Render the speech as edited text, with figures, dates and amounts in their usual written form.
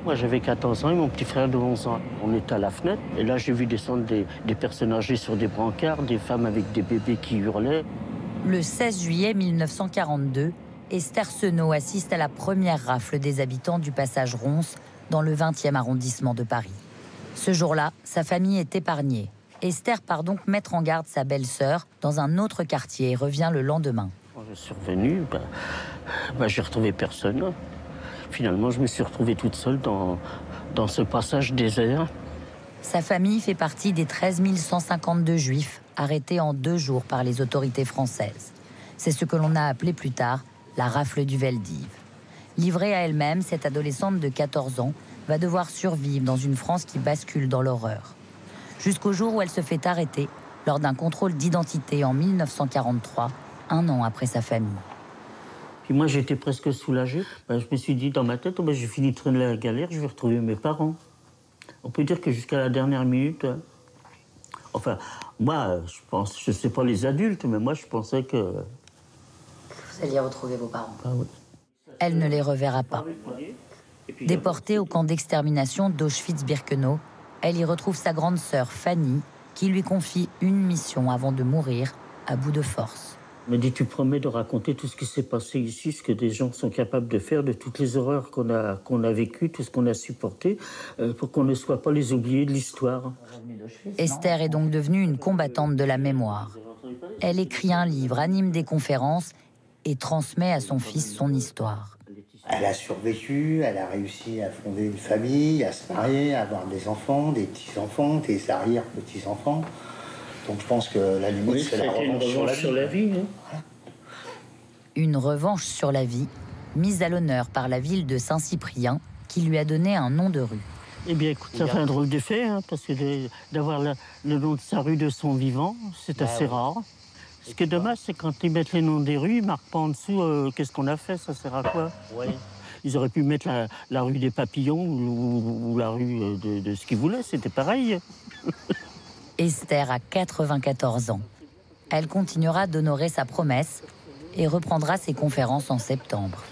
Moi, j'avais 14 ans et mon petit frère de 11 ans. On était à la fenêtre et là, j'ai vu descendre des personnes âgées sur des brancards, des femmes avec des bébés qui hurlaient. Le 16 juillet 1942, Esther Senot assiste à la première rafle des habitants du passage Ronce dans le 20e arrondissement de Paris. Ce jour-là, sa famille est épargnée. Esther part donc mettre en garde sa belle-sœur dans un autre quartier et revient le lendemain. Quand je suis revenu, j'ai retrouvé personne. Finalement, je me suis retrouvée toute seule dans ce passage désert. Sa famille fait partie des 13 152 juifs arrêtés en 2 jours par les autorités françaises. C'est ce que l'on a appelé plus tard la rafle du Veldiv. Livrée à elle-même, cette adolescente de 14 ans va devoir survivre dans une France qui bascule dans l'horreur. Jusqu'au jour où elle se fait arrêter lors d'un contrôle d'identité en 1943, 1 an après sa famille. Puis moi, j'étais presque soulagé. Je me suis dit dans ma tête, j'ai fini de traîner la galère, je vais retrouver mes parents. On peut dire que jusqu'à la dernière minute, enfin, moi, je sais pas les adultes, mais moi, je pensais que... Vous alliez retrouver vos parents. Ah oui. Elle ne les reverra pas. Déportée au camp d'extermination d'Auschwitz-Birkenau, elle y retrouve sa grande sœur Fanny, qui lui confie une mission avant de mourir à bout de force. Elle m'a dit, tu promets de raconter tout ce qui s'est passé ici, ce que des gens sont capables de faire, de toutes les horreurs qu'on a vécues, tout ce qu'on a supporté, pour qu'on ne soit pas les oubliés de l'histoire. Esther est donc devenue une combattante de la mémoire. Elle écrit un livre, anime des conférences et transmet à son fils son histoire. Elle a survécu, elle a réussi à fonder une famille, à se marier, à avoir des enfants, des petits-enfants, des arrière-petits-enfants. Donc je pense que la limite, c'est la revanche sur la vie. Hein. Une revanche sur la vie, mise à l'honneur par la ville de Saint-Cyprien, qui lui a donné un nom de rue. Eh bien, écoute, ça fait un drôle d'effet, parce que d'avoir le nom de sa rue de son vivant, c'est assez rare. Ce qui est dommage, c'est quand ils mettent les noms des rues, ils ne marquent pas en dessous qu'est-ce qu'on a fait, ça sert à quoi. Oui. Ils auraient pu mettre la rue des Papillons ou la rue de ce qu'ils voulaient, c'était pareil. Esther a 94 ans. Elle continuera d'honorer sa promesse et reprendra ses conférences en septembre.